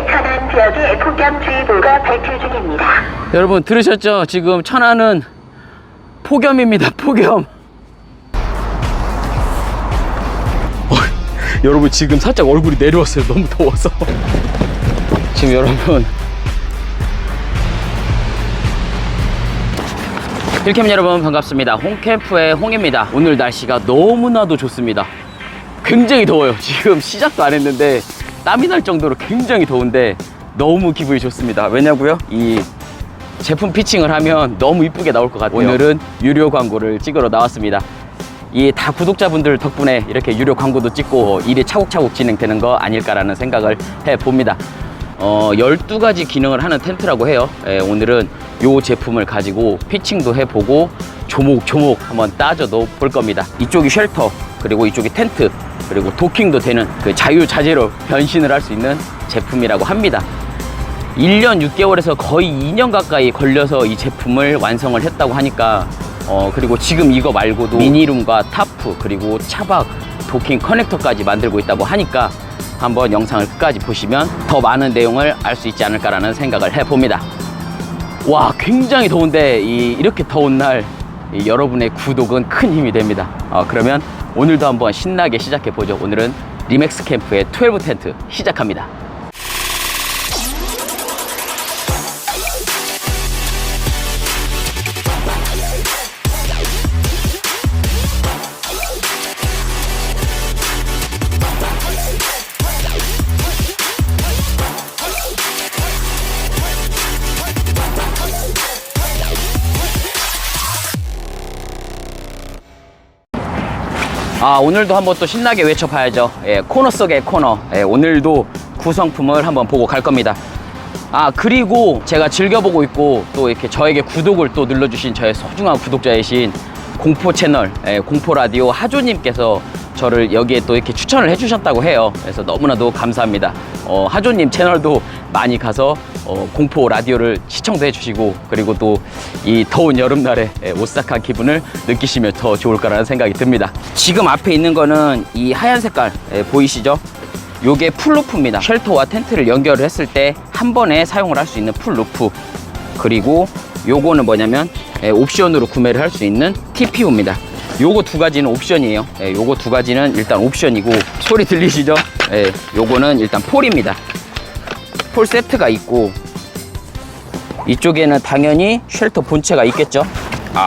천안 지역에 폭염주의보가 발표 중입니다. 여러분 들으셨죠? 지금 천안은 폭염입니다. 폭염. 여러분 지금 살짝 얼굴이 내려왔어요. 너무 더워서. 지금 여러분 힐캠 여러분 반갑습니다. 홍캠프의 홍입니다. 오늘 날씨가 너무나도 좋습니다. 굉장히 더워요. 지금 시작도 안 했는데 땀이 날 정도로 굉장히 더운데 너무 기분이 좋습니다. 왜냐고요? 이 제품 피칭을 하면 너무 이쁘게 나올 것 같아요. 오늘은 유료 광고를 찍으러 나왔습니다. 이 다 구독자분들 덕분에 이렇게 유료 광고도 찍고 일이 차곡차곡 진행되는 거 아닐까라는 생각을 해봅니다. 12가지 기능을 하는 텐트라고 해요. 오늘은 이 제품을 가지고 피칭도 해보고 조목조목 한번 따져도 볼 겁니다. 이쪽이 쉘터, 그리고 이쪽이 텐트, 그리고 도킹도 되는 그 자유자재로 변신을 할 수 있는 제품이라고 합니다. 1년 6개월에서 거의 2년 가까이 걸려서 이 제품을 완성을 했다고 하니까 그리고 지금 이거 말고도 미니룸과 타프, 그리고 차박, 도킹 커넥터까지 만들고 있다고 하니까 한번 영상을 끝까지 보시면 더 많은 내용을 알 수 있지 않을까라는 생각을 해봅니다. 와, 굉장히 더운데 이렇게 더운 날 여러분의 구독은 큰 힘이 됩니다. 그러면 오늘도 한번 신나게 시작해보죠. 오늘은 리맥스 캠프의 12 텐트 시작합니다. 오늘도 한번 또 신나게 외쳐봐야죠. 코너 속의 코너. 오늘도 구성품을 한번 보고 갈 겁니다. 그리고 제가 즐겨보고 있고 또 이렇게 저에게 구독을 또 눌러주신 저의 소중한 구독자이신 공포 채널, 공포 라디오 하조님께서 저를 여기에 또 이렇게 추천을 해주셨다고 해요. 그래서 너무나도 감사합니다. 하조님 채널도 많이 가서 공포 라디오를 시청도 해주시고, 그리고 또 이 더운 여름날에 오싹한 기분을 느끼시면 더 좋을 거라는 생각이 듭니다. 지금 앞에 있는 거는 이 하얀 색깔 보이시죠? 요게 풀루프입니다. 쉘터와 텐트를 연결을 했을 때 한 번에 사용을 할 수 있는 풀루프. 그리고 요거는 뭐냐면 옵션으로 구매를 할 수 있는 TPU입니다. 요거 두 가지는 옵션이에요. 요거 두 가지는 일단 옵션이고, 소리 들리시죠? 요거는 일단 폴입니다. 폴 세트가 있고, 이쪽에는 당연히 쉘터 본체가 있겠죠.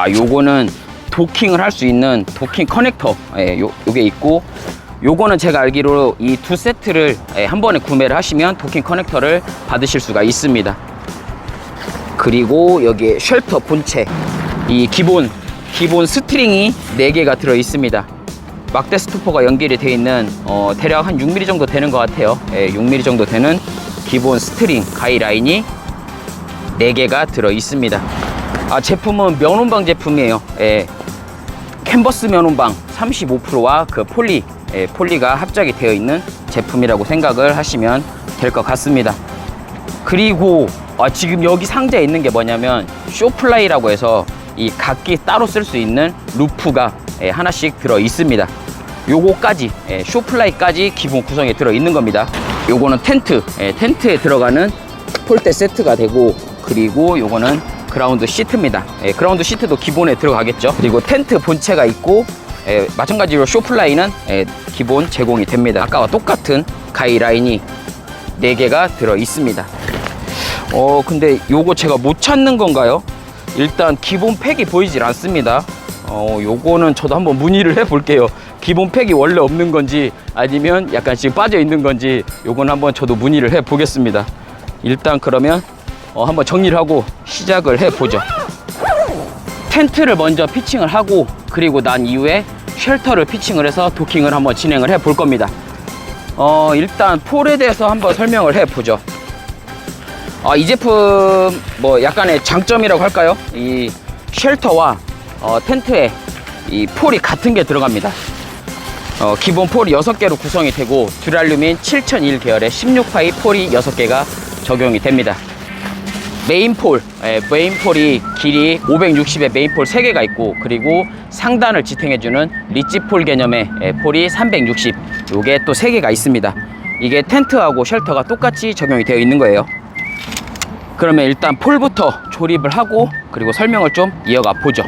요거는 도킹을 할 수 있는 도킹 커넥터, 요게 있고, 요거는 제가 알기로 이 두 세트를 한 번에 구매를 하시면 도킹 커넥터를 받으실 수가 있습니다. 그리고 여기에 쉘터 본체, 이 기본 스트링이 4개가 들어 있습니다. 막대 스토퍼가 연결이 되어 있는 대략 한 6mm 정도 되는 것 같아요. 6mm 정도 되는 기본 스트링 가이라인이 4개가 들어 있습니다. 제품은 면온방 제품이에요. 캔버스 면온방 35%와 그 폴리가 합작이 되어 있는 제품이라고 생각을 하시면 될 것 같습니다. 그리고 지금 여기 상자에 있는 게 뭐냐면 쇼플라이라고 해서 이 각기 따로 쓸 수 있는 루프가 하나씩 들어 있습니다. 요거까지 쇼플라이까지 기본 구성에 들어 있는 겁니다. 요거는 텐트에 들어가는 폴대 세트가 되고, 그리고 요거는 그라운드 시트입니다. 그라운드 시트도 기본에 들어가겠죠. 그리고 텐트 본체가 있고, 마찬가지로 쇼플라이는 기본 제공이 됩니다. 아까와 똑같은 가이라인이 4개가 들어 있습니다. 근데 요거 제가 못 찾는 건가요? 일단 기본 팩이 보이질 않습니다. 요거는 저도 한번 문의를 해 볼게요. 기본 팩이 원래 없는 건지 아니면 약간 지금 빠져 있는 건지, 요건 한번 저도 문의를 해 보겠습니다. 일단 그러면 한번 정리를 하고 시작을 해 보죠. 텐트를 먼저 피칭을 하고, 그리고 난 이후에 쉘터를 피칭을 해서 도킹을 한번 진행을 해 볼 겁니다. 일단 폴에 대해서 한번 설명을 해 보죠. 이 제품 뭐 약간의 장점이라고 할까요? 이 쉘터와 텐트에 이 폴이 같은 게 들어갑니다. 기본 폴이 6개로 구성이 되고, 듀랄루민 7001 계열의 16파이 폴이 6개가 적용이 됩니다. 메인폴이 길이 560의 메인폴 3개가 있고, 그리고 상단을 지탱해주는 리치폴 개념의 폴이 360, 요게 또 3개가 있습니다. 이게 텐트하고 쉘터가 똑같이 적용이 되어 있는 거예요. 그러면 일단 폴부터 조립을 하고 그리고 설명을 좀 이어가 보죠.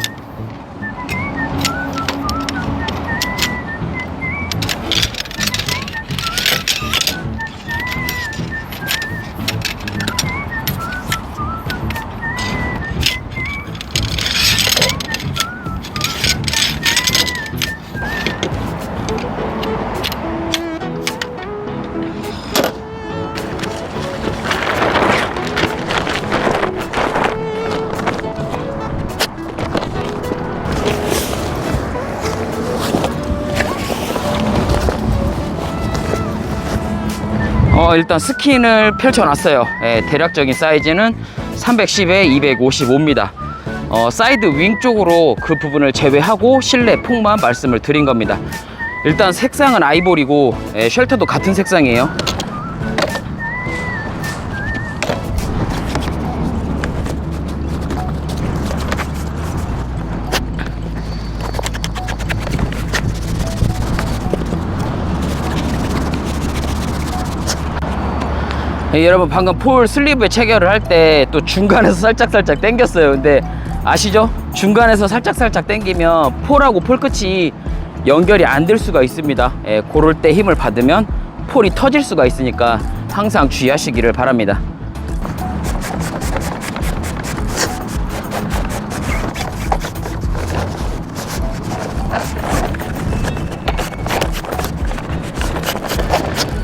일단 스킨을 펼쳐놨어요. 대략적인 사이즈는 310에 255입니다. 사이드 윙 쪽으로 그 부분을 제외하고 실내 폭만 말씀을 드린 겁니다. 일단 색상은 아이보리고 쉘터도 같은 색상이에요. 여러분 방금 폴 슬리브에 체결을 할 때 또 중간에서 살짝 당겼어요. 근데 아시죠? 중간에서 살짝 당기면 폴하고 폴 끝이 연결이 안 될 수가 있습니다. 그럴 때 힘을 받으면 폴이 터질 수가 있으니까 항상 주의하시기를 바랍니다.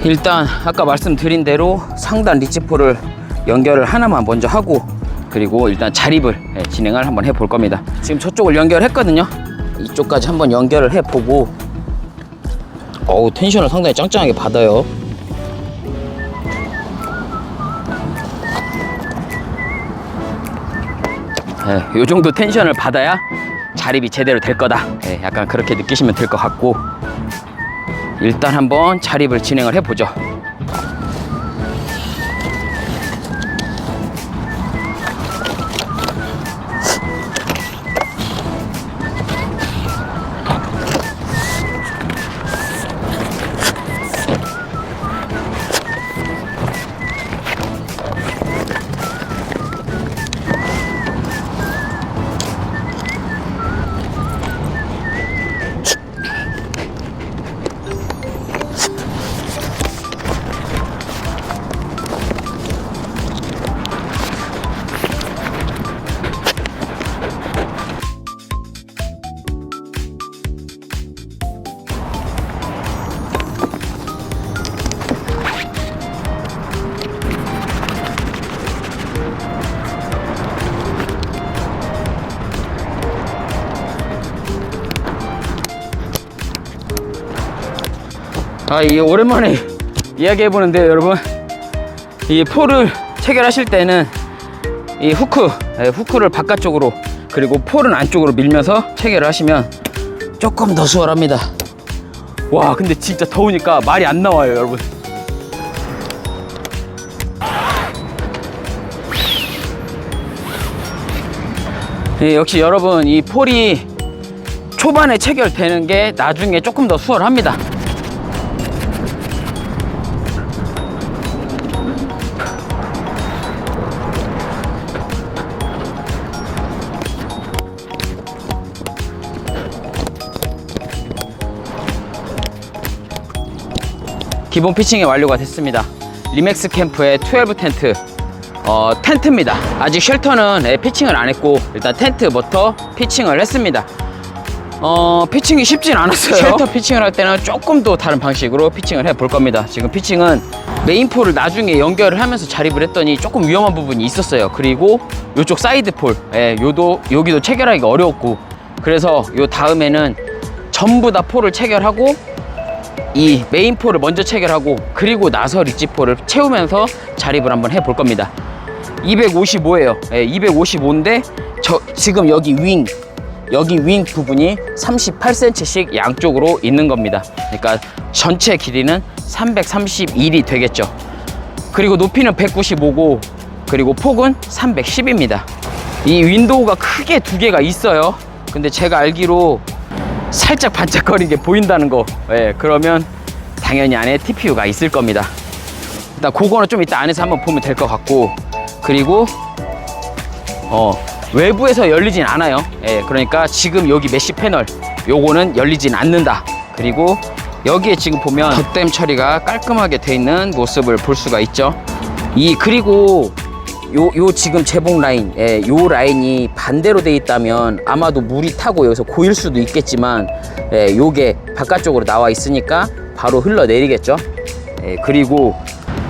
일단 아까 말씀드린 대로 상단 리치폴을 연결을 하나만 먼저 하고 그리고 일단 자립을 진행을 한번 해볼 겁니다. 지금 저쪽을 연결했거든요. 이쪽까지 한번 연결을 해보고 텐션을 상당히 짱짱하게 받아요. 이 정도 텐션을 받아야 자립이 제대로 될 거다. 약간 그렇게 느끼시면 될 것 같고 일단 한번 자립을 진행을 해보죠. 이게 오랜만에 이야기해보는데요, 여러분. 이 폴을 체결하실 때는 이 후크를 바깥쪽으로 그리고 폴은 안쪽으로 밀면서 체결을 하시면 조금 더 수월합니다. 와, 근데 진짜 더우니까 말이 안 나와요, 여러분. 역시 여러분, 이 폴이 초반에 체결되는 게 나중에 조금 더 수월합니다. 기본 피칭이 완료가 됐습니다. 리맥스 캠프의 12 텐트 텐트입니다. 아직 쉘터는 피칭을 안 했고 일단 텐트부터 피칭을 했습니다. 피칭이 쉽진 않았어요. 쉘터 피칭을 할 때는 조금 더 다른 방식으로 피칭을 해 볼 겁니다. 지금 피칭은 메인폴을 나중에 연결을 하면서 자립을 했더니 조금 위험한 부분이 있었어요. 그리고 이쪽 사이드 폴 여기도 체결하기가 어려웠고 그래서 요 다음에는 전부 다 폴을 체결하고 이 메인 폴을 먼저 체결하고 그리고 나서 리치폴을 채우면서 자립을 한번 해볼 겁니다. 255예요. 255인데 지금 여기 윙 부분이 38cm씩 양쪽으로 있는 겁니다. 그러니까 전체 길이는 331이 되겠죠. 그리고 높이는 195고 그리고 폭은 310입니다. 이 윈도우가 크게 두 개가 있어요. 근데 제가 알기로 살짝 반짝거리게 보인다는 거. 그러면 당연히 안에 TPU가 있을 겁니다. 일단 그거는 좀 이따 안에서 한번 보면 될 것 같고, 그리고 외부에서 열리진 않아요. 예, 그러니까 지금 여기 메쉬 패널 요거는 열리진 않는다. 그리고 여기에 지금 보면 덧댐 처리가 깔끔하게 돼 있는 모습을 볼 수가 있죠. 그리고 요 지금 제봉 라인, 예, 요 라인이 반대로 돼 있다면 아마도 물이 타고 여기서 고일 수도 있겠지만, 예, 요게 바깥쪽으로 나와 있으니까 바로 흘러내리겠죠. 예, 그리고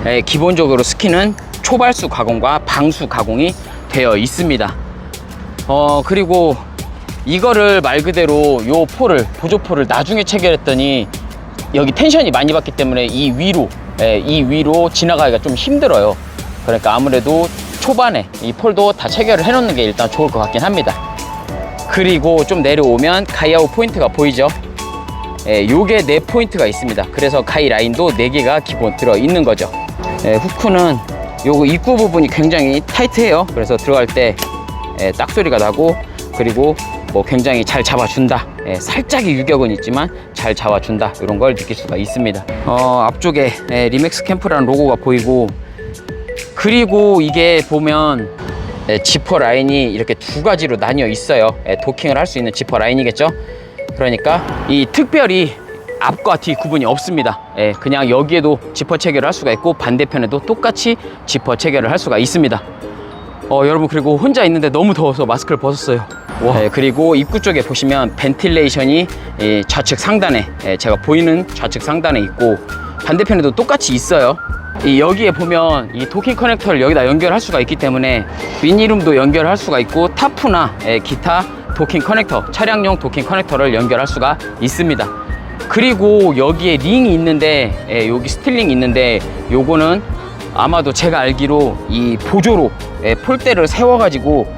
예, 기본적으로 스키는 초발수 가공과 방수 가공이 되어 있습니다. 그리고 이거를 말 그대로 요 폴을, 보조폴을 나중에 체결했더니 여기 텐션이 많이 받기 때문에 이 위로 지나가기가 좀 힘들어요. 그러니까 아무래도 초반에 이 폴도 다 체결을 해 놓는 게 일단 좋을 것 같긴 합니다. 그리고 좀 내려오면 가이아웃 포인트가 보이죠. 예, 요게 4포인트가 있습니다. 그래서 가이 라인도 4개가 기본 들어 있는 거죠. 예, 후크는 요거 입구 부분이 굉장히 타이트해요. 그래서 들어갈 때 딱 소리가 나고, 그리고 뭐 굉장히 잘 잡아준다. 예, 살짝의 유격은 있지만 잘 잡아준다. 이런 걸 느낄 수가 있습니다. 앞쪽에 리맥스 캠프라는 로고가 보이고, 그리고 이게 보면 지퍼 라인이 이렇게 2가지로 나뉘어 있어요. 도킹을 할 수 있는 지퍼 라인이겠죠. 그러니까 이 특별히 앞과 뒤 구분이 없습니다. 그냥 여기에도 지퍼 체결을 할 수가 있고, 반대편에도 똑같이 지퍼 체결을 할 수가 있습니다. 여러분, 그리고 혼자 있는데 너무 더워서 마스크를 벗었어요. 그리고 입구 쪽에 보시면 벤틸레이션이 좌측 상단에, 제가 보이는 좌측 상단에 있고, 반대편에도 똑같이 있어요. 여기에 보면 이 도킹 커넥터를 여기다 연결할 수가 있기 때문에 미니룸도 연결할 수가 있고, 타프나 기타 도킹 커넥터, 차량용 도킹 커넥터를 연결할 수가 있습니다. 그리고 여기에 링이 있는데, 여기 스틸링이 있는데, 요거는 아마도 제가 알기로 이 보조로 폴대를 세워가지고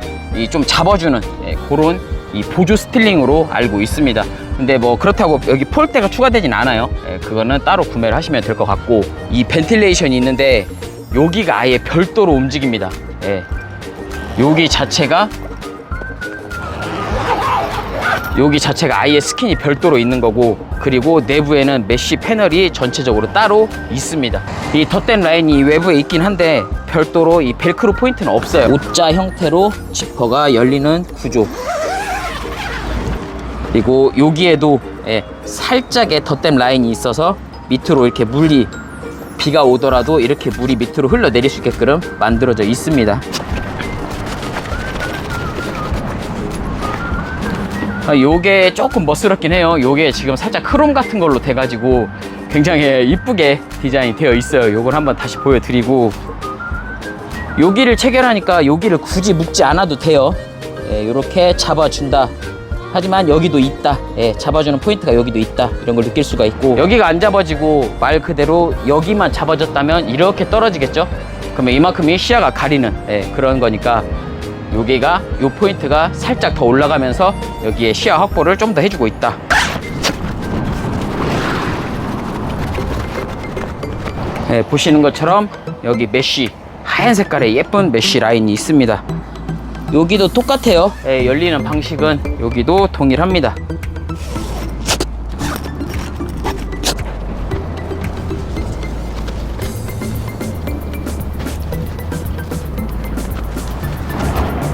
좀 잡아주는 그런 이 보조 스틸링으로 알고 있습니다. 근데 뭐 그렇다고 여기 폴대가 추가되진 않아요. 그거는 따로 구매를 하시면 될 것 같고, 이 벤틸레이션이 있는데 여기가 아예 별도로 움직입니다. 여기 자체가 아예 스킨이 별도로 있는 거고, 그리고 내부에는 메쉬 패널이 전체적으로 따로 있습니다. 이 덧댄 라인이 외부에 있긴 한데 별도로 이 벨크로 포인트는 없어요. O자 형태로 지퍼가 열리는 구조. 그리고 여기에도 살짝의 덧댐 라인이 있어서 밑으로 이렇게 비가 오더라도 이렇게 물이 밑으로 흘러내릴 수 있게끔 만들어져 있습니다. 요게 조금 멋스럽긴 해요. 요게 지금 살짝 크롬 같은 걸로 돼가지고 굉장히 이쁘게 디자인이 되어 있어요. 요걸 한번 다시 보여드리고, 여기를 체결하니까 여기를 굳이 묶지 않아도 돼요. 요렇게 잡아준다. 하지만 여기도 있다. 잡아주는 포인트가 여기도 있다. 이런 걸 느낄 수가 있고, 여기가 안 잡아지고 말 그대로 여기만 잡아졌다면 이렇게 떨어지겠죠. 그러면 이만큼이 시야가 가리는 그런 거니까, 여기가 요 포인트가 살짝 더 올라가면서 여기에 시야 확보를 좀 더 해주고 있다. 보시는 것처럼 여기 메쉬, 하얀 색깔의 예쁜 메쉬 라인이 있습니다. 여기도 똑같아요. 열리는 방식은 여기도 동일합니다.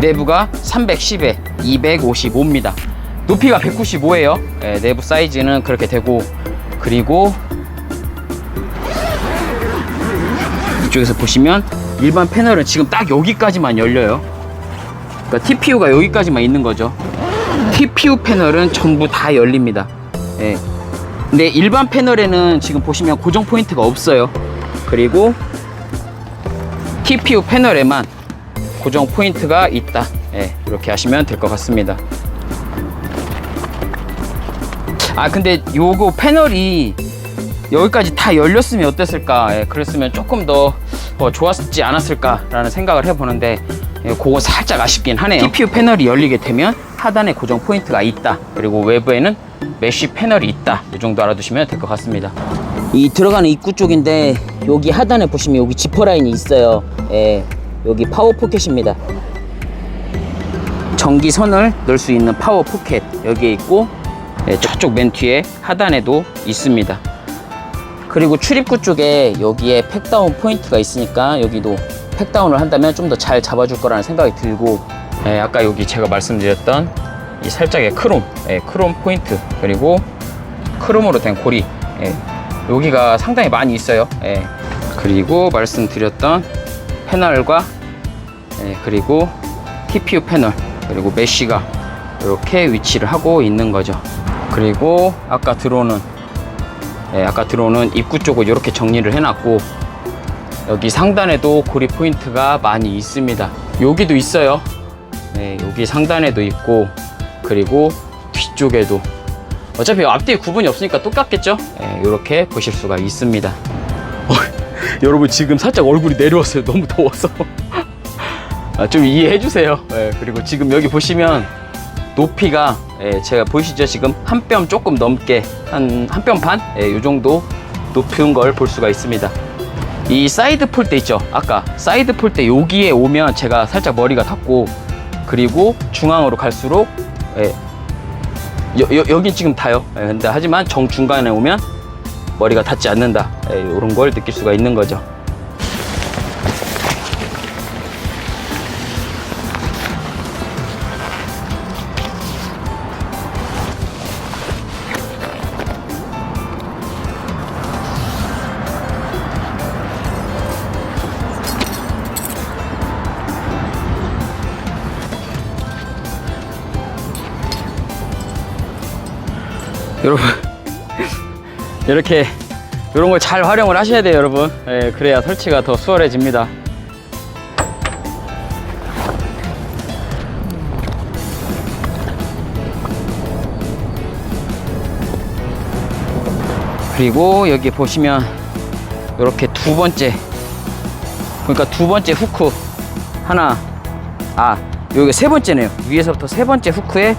내부가 310에 255입니다. 높이가 195예요. 내부 사이즈는 그렇게 되고, 그리고 이쪽에서 보시면 일반 패널은 지금 딱 여기까지만 열려요. 그러니까 TPU가 여기까지만 있는 거죠. TPU 패널은 전부 다 열립니다. 근데 일반 패널에는 지금 보시면 고정 포인트가 없어요. 그리고 TPU 패널에만 고정 포인트가 있다. 이렇게 하시면 될 것 같습니다. 근데 요거 패널이 여기까지 다 열렸으면 어땠을까? 그랬으면 조금 더 좋았지 않았을까 라는 생각을 해보는데, 그거 살짝 아쉽긴 하네요. TPU 패널이 열리게 되면 하단에 고정 포인트가 있다. 그리고 외부에는 메쉬 패널이 있다. 이 정도 알아두시면 될 것 같습니다. 이 들어가는 입구 쪽인데, 여기 하단에 보시면 여기 지퍼 라인이 있어요. 여기 파워 포켓입니다. 전기선을 넣을 수 있는 파워 포켓 여기에 있고, 저쪽 맨 뒤에 하단에도 있습니다. 그리고 출입구 쪽에 여기에 팩다운 포인트가 있으니까 여기도 팩다운을 한다면 좀 더 잘 잡아줄 거라는 생각이 들고, 아까 여기 제가 말씀드렸던 이 살짝의 크롬, 크롬 포인트, 그리고 크롬으로 된 고리, 여기가 상당히 많이 있어요. 그리고 말씀드렸던 패널과 그리고 TPU 패널, 그리고 메쉬가 이렇게 위치를 하고 있는 거죠. 그리고 아까 들어오는 입구 쪽을 이렇게 정리를 해놨고, 여기 상단에도 고리 포인트가 많이 있습니다. 여기도 있어요. 여기 상단에도 있고, 그리고 뒤쪽에도, 어차피 앞뒤에 구분이 없으니까 똑같겠죠? 이렇게 보실 수가 있습니다. 여러분, 지금 살짝 얼굴이 내려왔어요. 너무 더워서. 좀 이해해 주세요. 그리고 지금 여기 보시면 높이가, 제가 보이시죠? 지금 한 뼘 조금 넘게, 한 뼘 반? 이 정도 높은 걸 볼 수가 있습니다. 이 사이드 폴대 있죠? 아까 사이드 폴대 여기에 오면 제가 살짝 머리가 닿고, 그리고 중앙으로 갈수록 여긴 지금 닿아요. 근데 하지만 정중간에 오면 머리가 닿지 않는다. 이런 걸 느낄 수가 있는 거죠. 여러분, 이렇게 이런 걸 잘 활용을 하셔야 돼요, 여러분. 그래야 설치가 더 수월해집니다. 그리고 여기 보시면 이렇게 두 번째, 그러니까 두 번째 후크 하나, 여기 세 번째네요. 위에서부터 세 번째 후크에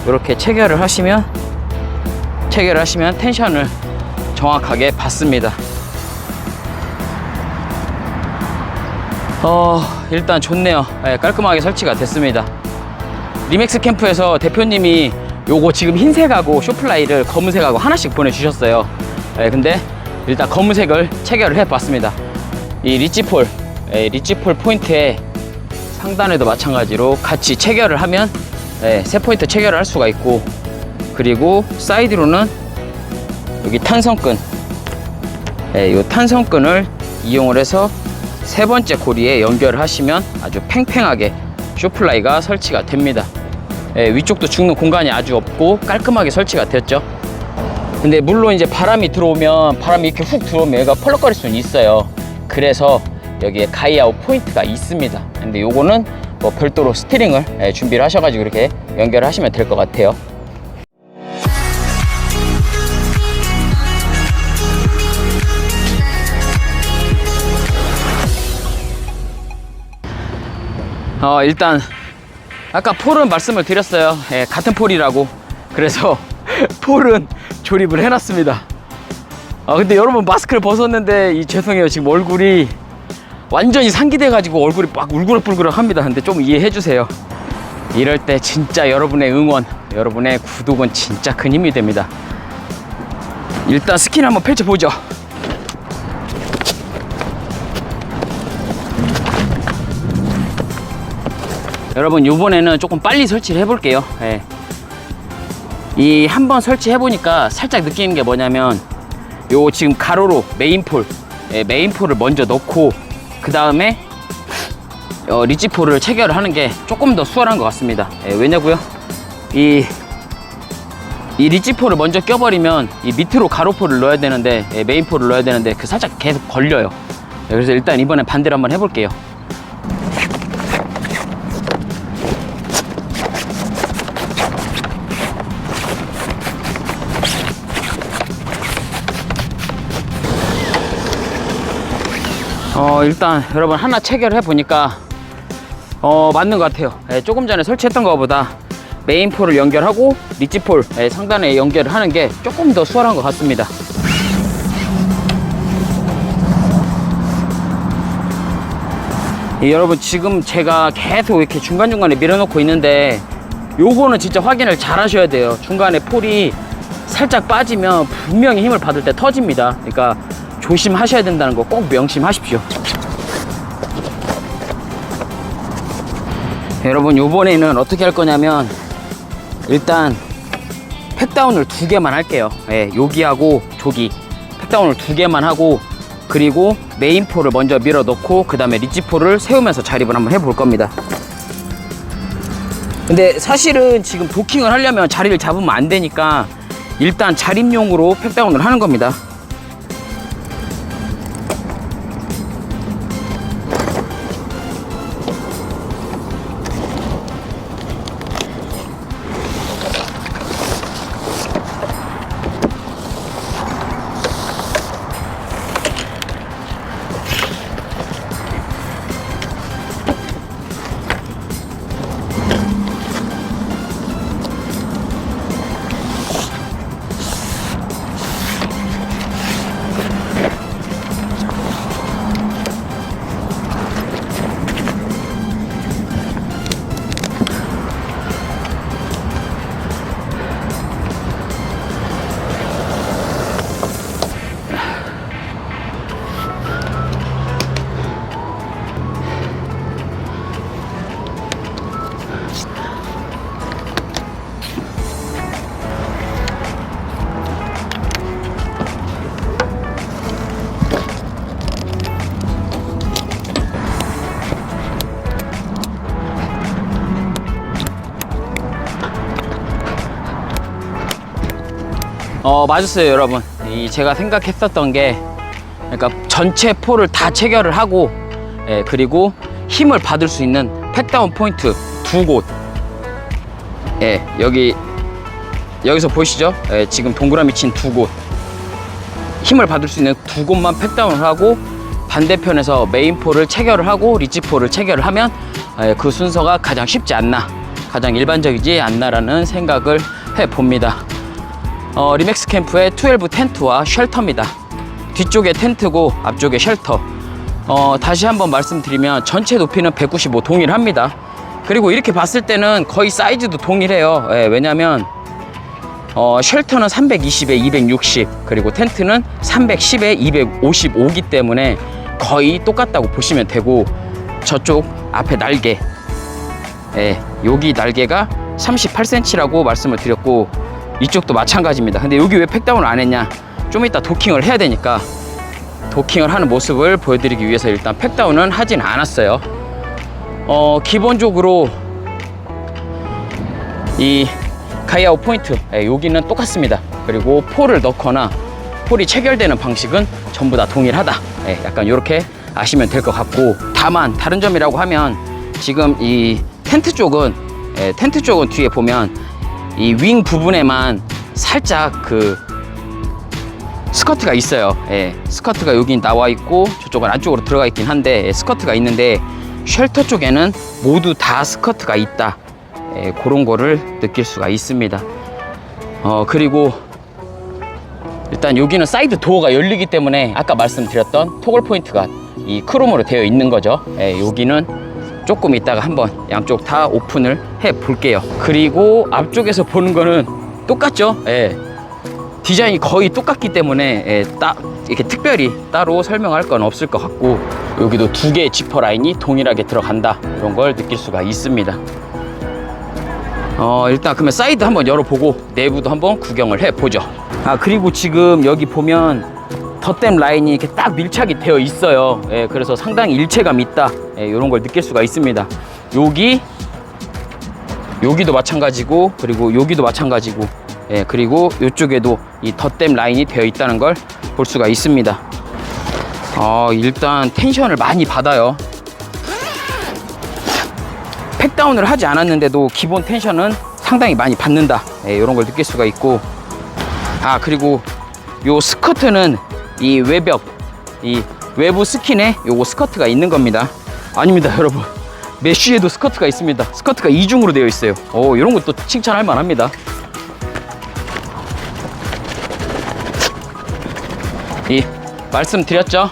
이렇게 체결을 하시면 텐션을 정확하게 받습니다. 일단 좋네요. 깔끔하게 설치가 됐습니다. 리맥스 캠프에서 대표님이 요거 지금 흰색하고 쇼플라이를 검은색하고 하나씩 보내주셨어요. 근데 일단 검은색을 체결을 해봤습니다. 이 리치폴 포인트에 상단에도 마찬가지로 같이 체결을 하면 세 포인트 체결을 할 수가 있고, 그리고 사이드로는 여기 탄성끈, 이 탄성끈을 이용을 해서 세 번째 고리에 연결을 하시면 아주 팽팽하게 쇼플라이가 설치가 됩니다. 위쪽도 죽는 공간이 아주 없고 깔끔하게 설치가 되었죠. 근데 물론 이제 바람이 이렇게 훅 들어오면 얘가 펄럭거릴 수는 있어요. 그래서 여기에 가이아웃 포인트가 있습니다. 근데 요거는 뭐 별도로 스티링을 준비를 하셔가지고 이렇게 연결을 하시면 될 것 같아요. 일단 아까 폴은 말씀을 드렸어요. 같은 폴이라고. 그래서 폴은 조립을 해놨습니다. 근데 여러분, 마스크를 벗었는데 죄송해요. 지금 얼굴이 완전히 상기돼 가지고 얼굴이 막 울그락불그락 합니다. 근데 좀 이해해 주세요. 이럴 때 진짜 여러분의 응원, 여러분의 구독은 진짜 큰 힘이 됩니다. 일단 스킨 한번 펼쳐보죠. 여러분, 이번에는 조금 빨리 설치를 해볼게요. 이 한번 설치해 보니까 살짝 느끼는 게 뭐냐면, 요 지금 가로로 메인폴을 먼저 넣고 그 다음에 리치폴을 체결을 하는 게 조금 더 수월한 것 같습니다. 왜냐고요? 이 리치폴을 먼저 껴버리면 이 밑으로 가로폴을 넣어야 되는데, 메인폴을 넣어야 되는데 그 살짝 계속 걸려요. 그래서 일단 이번엔 반대로 한번 해볼게요. 일단 여러분, 하나 체결을 해보니까 맞는 것 같아요. 조금 전에 설치했던 것보다 메인폴을 연결하고 리치폴 상단에 연결을 하는 게 조금 더 수월한 것 같습니다. 여러분, 지금 제가 계속 이렇게 중간중간에 밀어놓고 있는데 요거는 진짜 확인을 잘 하셔야 돼요. 중간에 폴이 살짝 빠지면 분명히 힘을 받을 때 터집니다. 그러니까 조심하셔야 된다는 거 꼭 명심하십시오. 여러분, 요번에는 어떻게 할 거냐면 일단 팩다운을 2개만 할게요. 예, 여기하고 저기 팩다운을 2개만 하고, 그리고 메인포를 먼저 밀어 넣고 그 다음에 리치포를 세우면서 자립을 한번 해볼 겁니다. 근데 사실은 지금 도킹을 하려면 자리를 잡으면 안 되니까 일단 자립용으로 팩다운을 하는 겁니다. 맞았어요, 여러분. 제가 생각했었던 게, 그러니까 전체 포를 다 체결을 하고, 그리고 힘을 받을 수 있는 팩다운 포인트 2곳. 여기서 보이시죠? 지금 동그라미 친 2곳. 힘을 받을 수 있는 2곳만 팩다운을 하고, 반대편에서 메인포를 체결을 하고 리치포를 체결을 하면 그 순서가 가장 쉽지 않나, 가장 일반적이지 않나라는 생각을 해봅니다. 리맥스 캠프의 12 텐트와 쉘터입니다. 뒤쪽에 텐트고 앞쪽에 쉘터. 다시 한번 말씀드리면 전체 높이는 195 동일합니다. 그리고 이렇게 봤을 때는 거의 사이즈도 동일해요. 왜냐면 쉘터는 320에 260, 그리고 텐트는 310에 255기 때문에 거의 똑같다고 보시면 되고, 저쪽 앞에 날개, 여기 날개가 38cm라고 말씀을 드렸고, 이쪽도 마찬가지입니다. 근데 여기 왜 팩다운을 안 했냐? 좀 이따 도킹을 해야 되니까 도킹을 하는 모습을 보여드리기 위해서 일단 팩다운은 하진 않았어요. 기본적으로 이 가이아우 포인트, 여기는 똑같습니다. 그리고 폴을 넣거나 폴이 체결되는 방식은 전부 다 동일하다. 약간 이렇게 아시면 될 것 같고, 다만 다른 점이라고 하면 지금 이 텐트 쪽은 뒤에 보면 이 윙 부분에만 살짝 그 스커트가 있어요. 스커트가 여기 나와 있고 저쪽은 안쪽으로 들어가 있긴 한데 스커트가 있는데, 쉘터 쪽에는 모두 다 스커트가 있다. 그런 거를 느낄 수가 있습니다. 그리고 일단 여기는 사이드 도어가 열리기 때문에 아까 말씀드렸던 토글 포인트가 이 크롬으로 되어 있는 거죠. 여기는 조금 이따가 한번 양쪽 다 오픈을 해 볼게요. 그리고 앞쪽에서 보는 거는 똑같죠. 디자인이 거의 똑같기 때문에 이렇게 특별히 따로 설명할 건 없을 것 같고, 여기도 2개의 지퍼 라인이 동일하게 들어간다, 이런 걸 느낄 수가 있습니다. 일단 그러면 사이드 한번 열어보고 내부도 한번 구경을 해보죠. 그리고 지금 여기 보면 덧댐 라인이 이렇게 딱 밀착이 되어 있어요. 그래서 상당히 일체감 있다, 이런 걸 느낄 수가 있습니다. 여기도 마찬가지고, 그리고 여기도 마찬가지고, 그리고 이쪽에도 이 덧댐 라인이 되어 있다는 걸 볼 수가 있습니다. 일단 텐션을 많이 받아요. 팩다운을 하지 않았는데도 기본 텐션은 상당히 많이 받는다, 이런 걸 느낄 수가 있고, 그리고 요 스커트는 이 외벽, 이 외부 스킨에 요거 스커트가 있는 겁니다. 아닙니다, 여러분. 메쉬에도 스커트가 있습니다. 스커트가 이중으로 되어 있어요. 이런 것도 칭찬할 만합니다. 말씀드렸죠?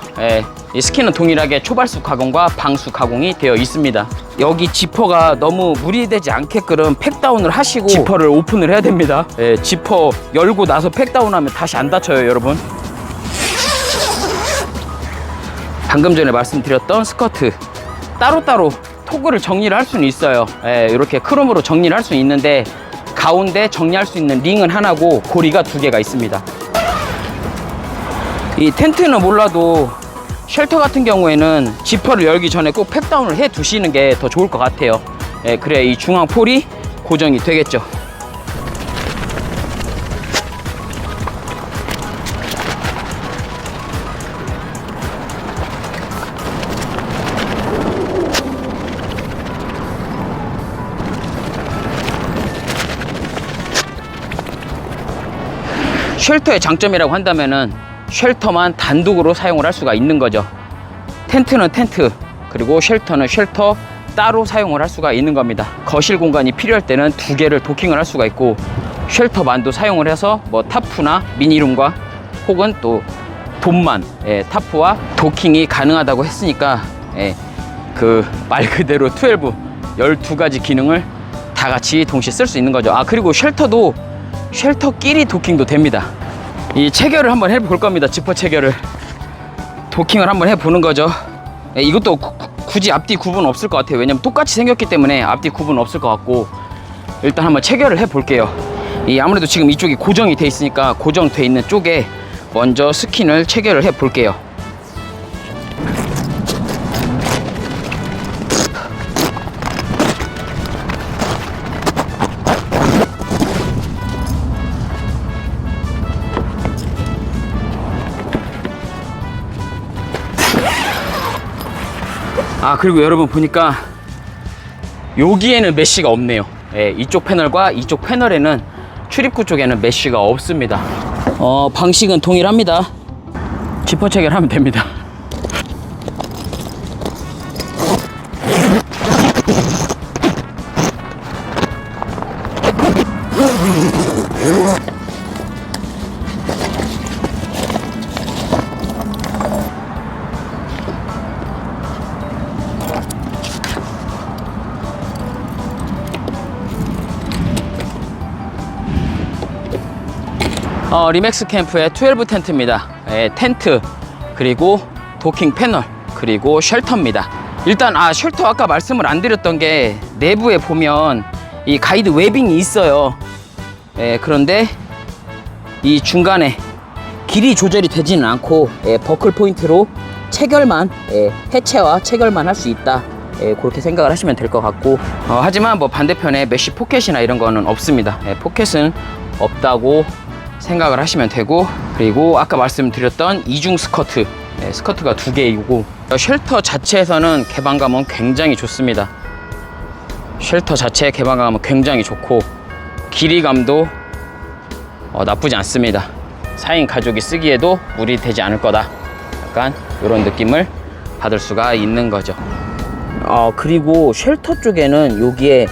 이 스키는 동일하게 초발수 가공과 방수 가공이 되어 있습니다. 여기 지퍼가 너무 무리되지 않게끔 팩다운을 하시고 지퍼를 오픈을 해야 됩니다. 예, 지퍼 열고 나서 팩다운하면 다시 안 닫혀요, 여러분. 방금 전에 말씀드렸던 스커트 따로따로 토그를 정리를 할 수는 있어요. 예, 이렇게 크롬으로 정리를 할 수는 있는데 가운데 정리할 수 있는 링은 하나고 고리가 2개가 있습니다. 이 텐트는 몰라도 쉘터 같은 경우에는 지퍼를 열기 전에 꼭 팩다운을 해 두시는 게 더 좋을 것 같아요. 예, 그래야 이 중앙 폴이 고정이 되겠죠. 쉘터의 장점이라고 한다면은 쉘터만 단독으로 사용을 할 수가 있는 거죠. 텐트는 텐트, 그리고 쉘터는 쉘터 따로 사용을 할 수가 있는 겁니다. 거실 공간이 필요할 때는 2개를 도킹을 할 수가 있고, 쉘터만도 사용을 해서 뭐 타프나 미니룸과 혹은 또 돔만, 예, 타프와 도킹이 가능하다고 했으니까, 예, 그 말 그대로 12가지 기능을 다 같이 동시에 쓸 수 있는 거죠. 아, 그리고 쉘터도 쉘터끼리 도킹도 됩니다. 이 체결을 한번 해볼 겁니다. 지퍼 체결을 도킹을 한번 해보는 거죠. 예, 이것도 굳이 앞뒤 구분 없을 것 같아요. 왜냐면 똑같이 생겼기 때문에 앞뒤 구분 없을 것 같고, 일단 한번 체결을 해볼게요. 아무래도 지금 이쪽이 고정이 돼 있으니까 고정돼 있는 쪽에 먼저 스킨을 체결을 해볼게요. 아, 그리고 여러분 보니까 여기에는 메쉬가 없네요. 예, 이쪽 패널과 이쪽 패널에는 출입구 쪽에는 메쉬가 없습니다. 방식은 동일합니다. 지퍼 체결하면 됩니다. 리맥스 캠프의 12 텐트입니다. 예, 텐트, 그리고 도킹 패널, 그리고 쉘터입니다. 일단 쉘터 아까 말씀을 안 드렸던 게, 내부에 보면 이 가이드 웨빙이 있어요. 예, 그런데 이 중간에 길이 조절이 되지는 않고, 버클 포인트로 체결만, 해체와 체결만 할 수 있다. 그렇게 생각을 하시면 될 것 같고, 하지만 뭐 반대편에 메쉬 포켓이나 이런 거는 없습니다. 포켓은 없다고 생각을 하시면 되고, 그리고 아까 말씀드렸던 이중 스커트, 스커트가 2개이고, 쉘터 자체에서는 개방감은 굉장히 좋습니다. 쉘터 자체의 개방감은 굉장히 좋고, 길이감도 나쁘지 않습니다. 4인 가족이 쓰기에도 무리되지 않을 거다, 약간 이런 느낌을 받을 수가 있는 거죠. 그리고 쉘터 쪽에는 여기에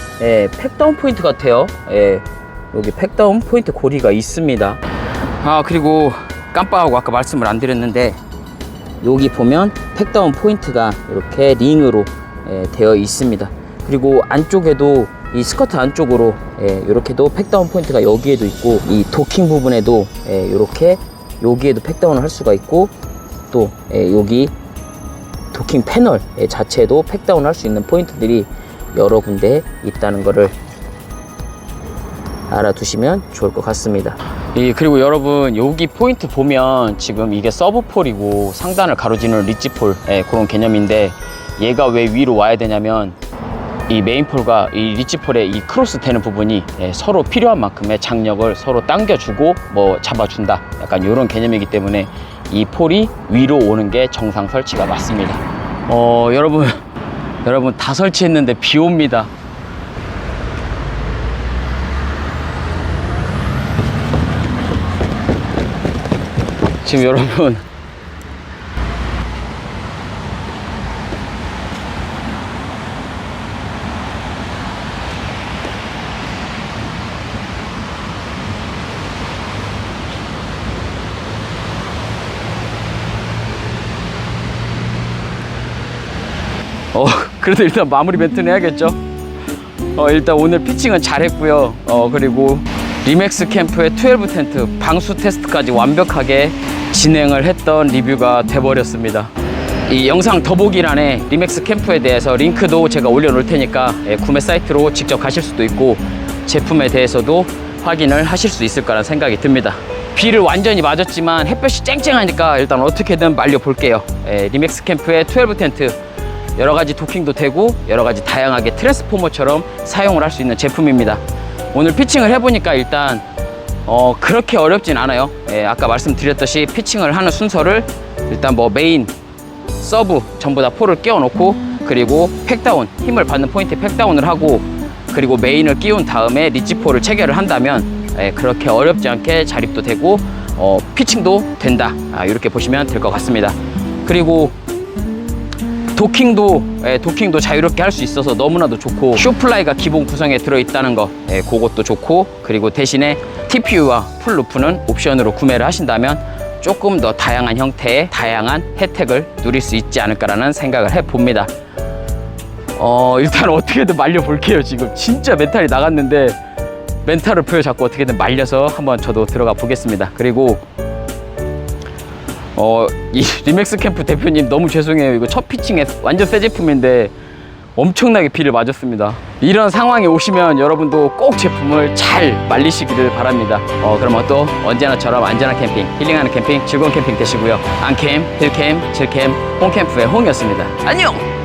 팩다운 포인트 같아요. 여기 팩다운 포인트 고리가 있습니다. 그리고 깜빡하고 아까 말씀을 안 드렸는데, 여기 보면 팩다운 포인트가 이렇게 링으로 되어 있습니다. 그리고 안쪽에도, 이 스커트 안쪽으로 이렇게도 팩다운 포인트가 여기에도 있고, 이 도킹 부분에도 이렇게 여기에도 팩다운을 할 수가 있고, 또 여기 도킹 패널 자체도 팩다운 할 수 있는 포인트들이 여러 군데 있다는 거를 알아두시면 좋을 것 같습니다. 그리고 여러분, 여기 포인트 보면 지금 이게 서브폴이고 상단을 가로지르는 리치폴, 그런 개념인데, 얘가 왜 위로 와야 되냐면, 이 메인폴과 이 리치폴의 이 크로스 되는 부분이 서로 필요한 만큼의 장력을 서로 당겨주고 뭐 잡아준다, 약간 이런 개념이기 때문에 이 폴이 위로 오는 게 정상 설치가 맞습니다. 여러분 다 설치했는데 비 옵니다. 지금 여러분, 그래도 일단 마무리 멘트는 해야겠죠. 일단 오늘 피칭은 잘했고요. 그리고 리맥스 캠프의 12 텐트 방수 테스트까지 완벽하게 진행을 했던 리뷰가 돼버렸습니다. 이 영상 더보기란에 리맥스 캠프에 대해서 링크도 제가 올려놓을 테니까 구매 사이트로 직접 가실 수도 있고 제품에 대해서도 확인을 하실 수 있을 거라는 생각이 듭니다. 비를 완전히 맞았지만 햇볕이 쨍쨍하니까 일단 어떻게든 말려 볼게요. 리맥스 캠프의 12 텐트 여러 가지 도킹도 되고 여러 가지 다양하게 트랜스포머처럼 사용을 할 수 있는 제품입니다. 오늘 피칭을 해보니까 일단 그렇게 어렵진 않아요. 아까 말씀드렸듯이 피칭을 하는 순서를 일단 뭐 메인, 서브 전부 다 폴을 끼워 놓고 그리고 팩다운, 힘을 받는 포인트에 팩다운을 하고 그리고 메인을 끼운 다음에 리치폴을 체결을 한다면 그렇게 어렵지 않게 자립도 되고 피칭도 된다. 이렇게 보시면 될 것 같습니다. 그리고 도킹도 자유롭게 할 수 있어서 너무나도 좋고 쇼플라이가 기본 구성에 들어있다는 거 그것도 좋고 그리고 대신에 TPU와 풀루프는 옵션으로 구매를 하신다면 조금 더 다양한 형태의 다양한 혜택을 누릴 수 있지 않을까라는 생각을 해봅니다. 일단 어떻게든 말려볼게요. 지금 진짜 멘탈이 나갔는데 멘탈을 부여잡고 어떻게든 말려서 한번 저도 들어가 보겠습니다. 그리고 이 리맥스 캠프 대표님 너무 죄송해요. 이거 첫 피칭에 완전 새 제품인데 엄청나게 비를 맞았습니다. 이런 상황에 오시면 여러분도 꼭 제품을 잘 말리시기를 바랍니다. 그럼 또 언제나처럼 안전한 캠핑, 힐링하는 캠핑, 즐거운 캠핑 되시고요. 안캠, 힐캠, 질캠, 홈캠프의 홍이었습니다. 안녕!